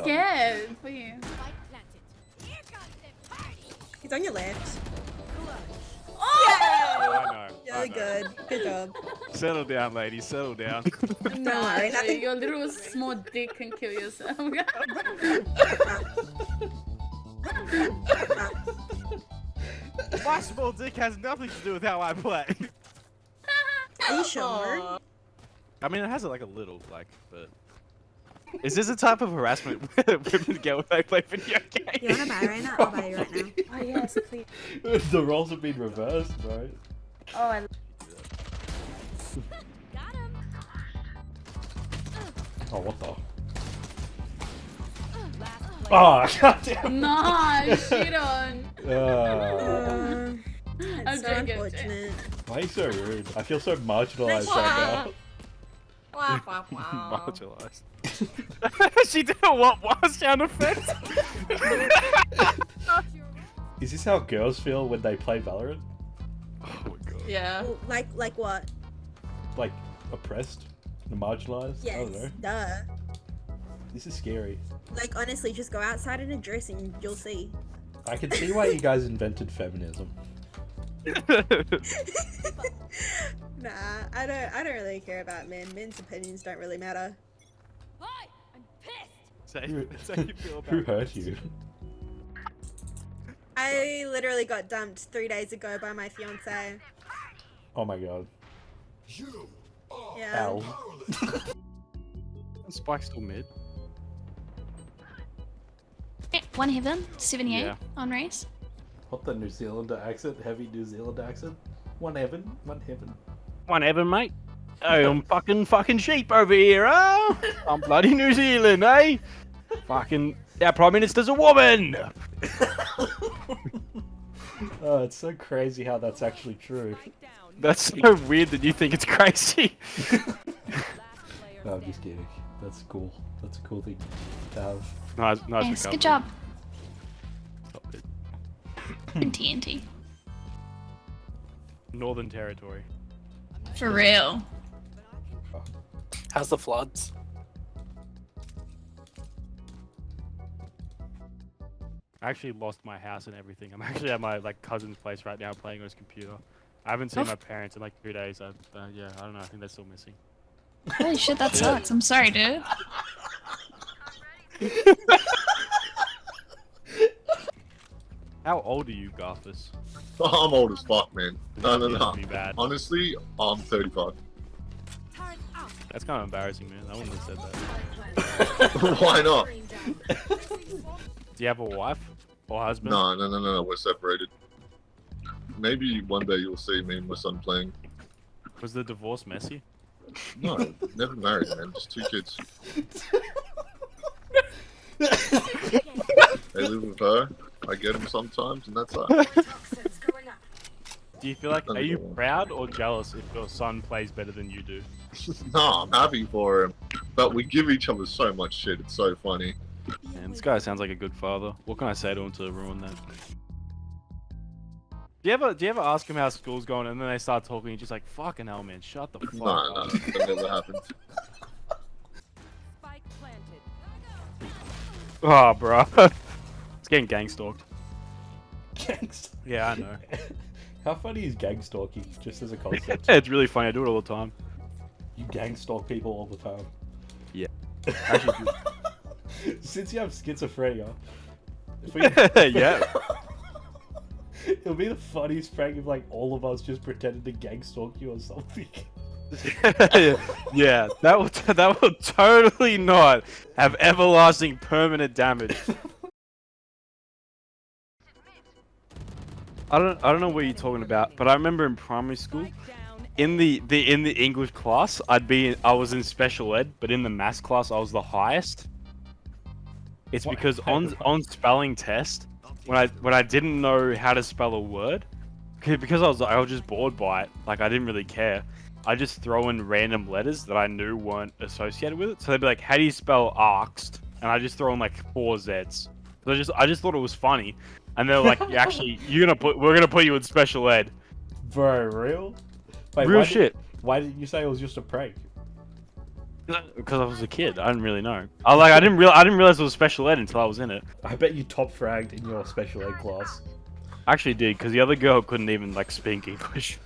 scared for you. He's on your left. I know. Really good. Good job. Settle down, ladies. Settle down. Nah, worry, nothing. your little small dick can kill yourself. My small dick has nothing to do with how I play. Are you sure? I mean, it has like a little, like, but. Is this a type of harassment women get when they play video games? You wanna buy right now? I'll buy you right now. Oh yes, please. The roles have been reversed, bro. Oh, I Got him. Oh, what the? Last Oh, goddamn. nah, shit on. It's I'm so joking. unfortunate. Why are you so rude? I feel so marginalized right now. Wow, wow, wow. Marginalized. She did a what sound effect? Is this how girls feel when they play Valorant? Oh my god. Yeah. Like what? Like, oppressed? Marginalized? I don't know. Yes, duh. This is scary. Like honestly, just go outside in a dress and you'll see. I can see why you guys invented feminism. Nah, I don't really care about men. Men's opinions don't really matter. Boy, I'm pissed. That's how you feel about Who hurt you? I literally got dumped 3 days ago by my fiance. Oh my god. Yeah. Ow. Spike's still mid. One heaven, 78 Yeah. on race. What the New Zealander accent? Heavy New Zealand accent? One heaven, one heaven. One Evan, mate. Oh, I'm fucking sheep over here, huh? I'm bloody New Zealand, eh? Fucking, our Prime Minister's a woman! Oh, it's so crazy how that's actually true. That's so weird that you think it's crazy. No, I'm just kidding. That's cool. That's a cool thing to have. Nice Yes, recovery. good job. Stop it. And TNT. Northern Territory. For real. How's the floods? I actually lost my house and everything. I'm actually at my cousin's place right now playing on his computer. I haven't seen my parents in like 2 days. Yeah, I don't know. I think they're still missing. Holy shit, that sucks. I'm sorry, dude. How old are you, Garthus? I'm old as fuck, man. No. Be bad. Honestly, I'm 35. That's kind of embarrassing, man. I wouldn't have said that. Why not? Do you have a wife or husband? No. We're separated. Maybe one day you'll see me and my son playing. Was the divorce messy? No, never married, man. Just 2 kids. They live with her. I get them sometimes, and that's that. Do you feel like, are you proud or jealous if your son plays better than you do? No, I'm happy for him. But we give each other so much shit. It's so funny. Man, this guy sounds like a good father. What can I say to him to ruin that? Do you ever ask him how school's going and then they start talking and you're just like, fucking hell, man, shut the fuck No, up. that never happened. Spike planted. Oh, bro. It's getting gang stalked. Gangst. Yeah, I know. How funny is gang stalking, just as a concept? It's really funny. I do it all the time. You gang stalk people all the time. Yeah. Actually, Since you have schizophrenia, yeah. it'll be the funniest prank if like all of us just pretended to gang stalk you or something. Yeah, that will totally not have everlasting permanent damage. I don't know what you're talking about, but I remember in primary school, in the English class, I was in special ed, but in the maths class I was the highest. It's What? because on spelling test, when I didn't know how to spell a word, because I was just bored by it, like I didn't really care. I just throw in random letters that I knew weren't associated with it. So they'd be like, "How do you spell asked?" And I just throw in like 4 Z's. So I just thought it was funny, and they're like, we're gonna put you in special ed." Bro, real? Wait, Real shit. Why didn't you say it was just a prank? Because I was a kid, I didn't really know. I didn't realize it was special ed until I was in it. I bet you top fragged in your special ed class. I actually did, because the other girl couldn't even like speak English.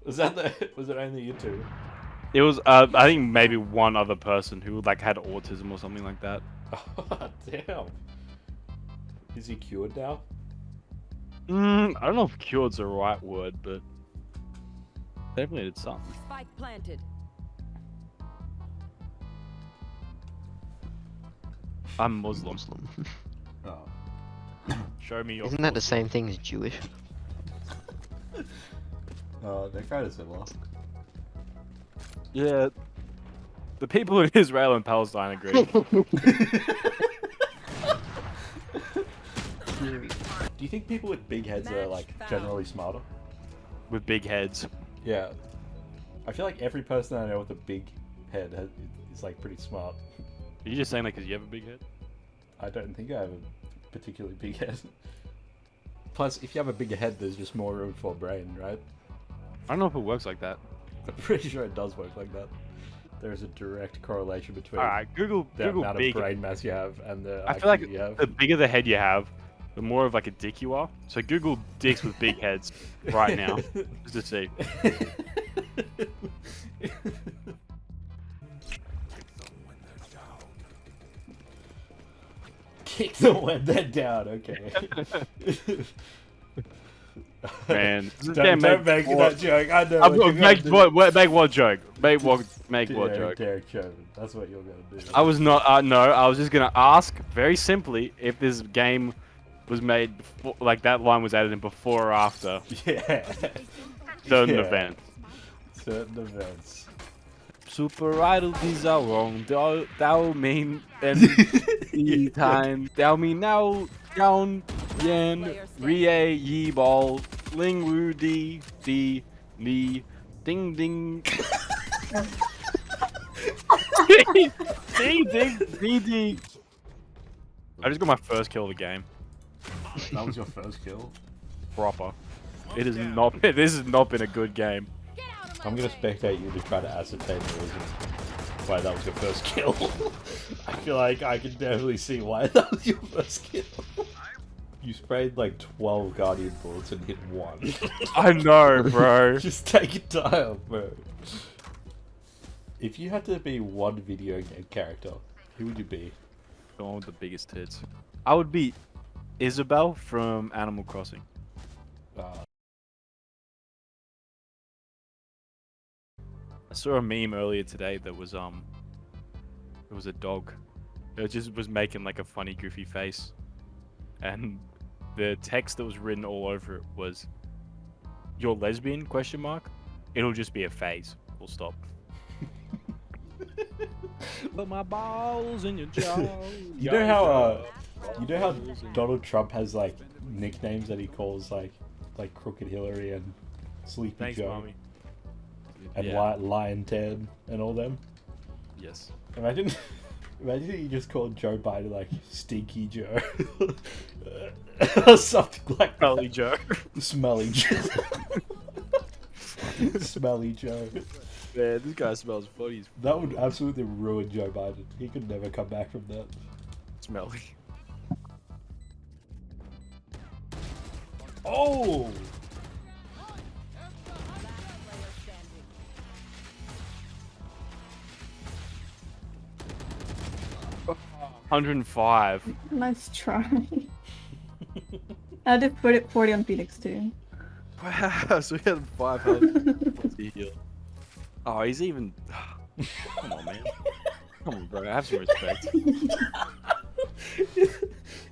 Was it only you two? It was I think maybe one other person who like had autism or something like that. Oh, damn. Is he cured now? I don't know if cured's the right word, but definitely did something. Spike planted. I'm Muslim. Oh. Show me your. Isn't that the same thing as Jewish? They're kind of similar. Yeah. The people in Israel and Palestine agree. Do you think people with big heads are like generally smarter? With big heads. Yeah. I feel like every person I know with a big head is like pretty smart. Are you just saying that because you have a big head? I don't think I have a particularly big head. Plus, if you have a bigger head, there's just more room for a brain, right? I don't know if it works like that. I'm pretty sure it does work like that. There is a direct correlation between Alright, Google the Google amount big. of brain mass you have and the I IQ feel like you have. the bigger the head you have, the more of like a dick you are. So Google dicks with big heads right now, just to see. Kick them when they're down, okay. Man, this don't game make that joke. I know. Make what joke? Make what joke? Derek Chauvin. That's what you're gonna do. I was not. No, I was just gonna ask very simply if this game was made before, like that line was added in before or after Yeah. certain Yeah. event. Certain events. Super idol, these are wrong. Thou mean and time. Thou mean now down yen rie ye ball ling wu di ni ding ding. Ding ding ding. I just got my first kill of the game. That was your first kill. Proper. It has not. This has not been a good game. I'm gonna spectate you to try to ascertain the reason why that was your first kill. I feel like I can definitely see why that was your first kill. You sprayed like 12 Guardian bullets and hit one. I know, bro. Just take your time, bro. If you had to be one video game character, who would you be? The one with the biggest tits. I would be Isabel from Animal Crossing. I saw a meme earlier today that was it was a dog. It just was making like a funny goofy face, and the text that was written all over it was, "You're lesbian?" question mark. It'll just be a phase. Full stop. Put my balls in your jaw. You know how Donald Trump has like nicknames that he calls like Crooked Hillary and Sleepy Thanks, Joe mommy. and Yeah. Lion Ted and all them. Yes. Imagine you just called Joe Biden like Stinky Joe or something like Smelly that. Joe. Smelly Joe. Smelly Joe. Man, this guy smells funny. That would absolutely ruin Joe Biden. He could never come back from that. Smelly. Oh! 105. Nice try. I did 40 on Phoenix too. Wow, so we had 500. What's he heal? Oh, he's even. Come on, man. Come on, bro. Have some respect.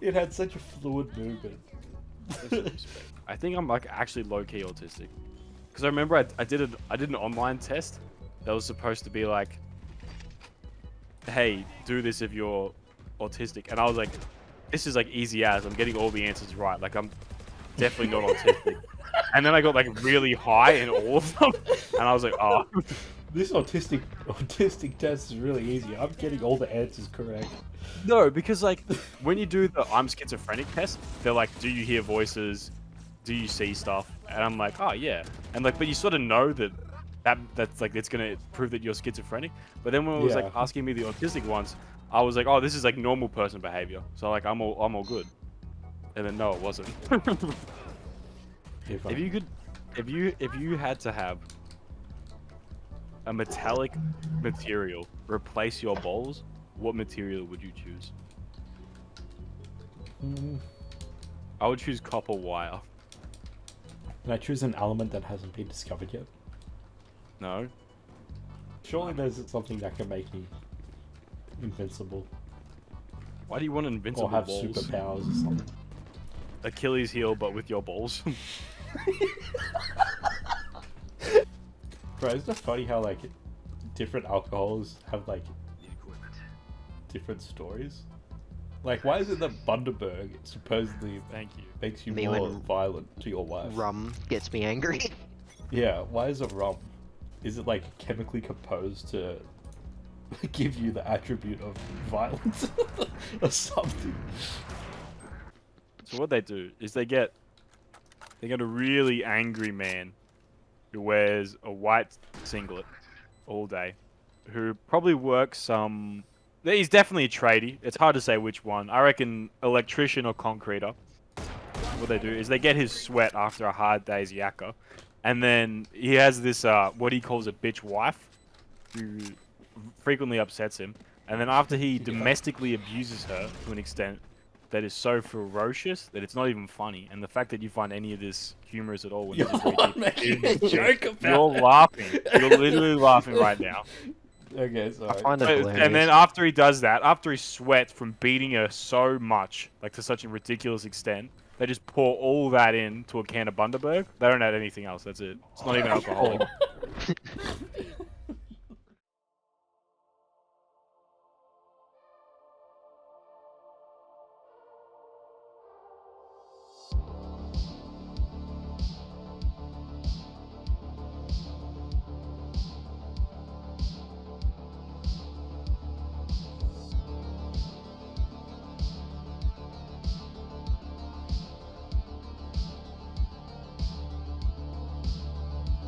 It had such a fluid movement. Have some respect. I think I'm like actually low key autistic. Because I remember I did an online test that was supposed to be like, hey, do this if you're autistic, and I was like, this is like easy as I'm getting all the answers right. Like I'm definitely not autistic. And then I got like really high in all of them, and I was like, oh. This autistic test is really easy. I'm getting all the answers correct. No, because like when you do the I'm schizophrenic test, they're like, do you hear voices? Do you see stuff? And I'm like, oh yeah. And like, but you sort of know that that's like it's gonna prove that you're schizophrenic. But then when it was like Yeah. asking me the autistic ones, I was like, oh, this is like normal person behavior. So like I'm all good. And then no, it wasn't. If If you could, if you had to have a metallic material replace your balls, what material would you choose? I would choose copper wire. Can I choose an element that hasn't been discovered yet? No. Surely there's something that can make me invincible. Why do you want Or invincible have balls? superpowers or something. Achilles heel, but with your balls. Bro, isn't it funny how like different alcohols have like different stories? Like, why is it that Bundaberg supposedly Thank you. makes you Me more when violent to your wife? Rum gets me angry. Yeah, why is it rum? Is it like chemically composed to give you the attribute of violence or something? So what they do is they get a really angry man who wears a white singlet all day, who probably works some. He's definitely a tradie. It's hard to say which one. I reckon electrician or concreter. What they do is they get his sweat after a hard day's yakka, and then he has this what he calls a bitch wife, who frequently upsets him. And then after he domestically abuses her to an extent that is so ferocious that it's not even funny. And the fact that you find any of this humorous at all when You're making a joke about you're it. laughing. You're literally laughing right now. Okay, I sorry. find it hilarious. And then after he does that, after he sweats from beating her so much, like to such a ridiculous extent, they just pour all that into a can of Bundaberg. They don't add anything else. That's it. It's not even alcoholic.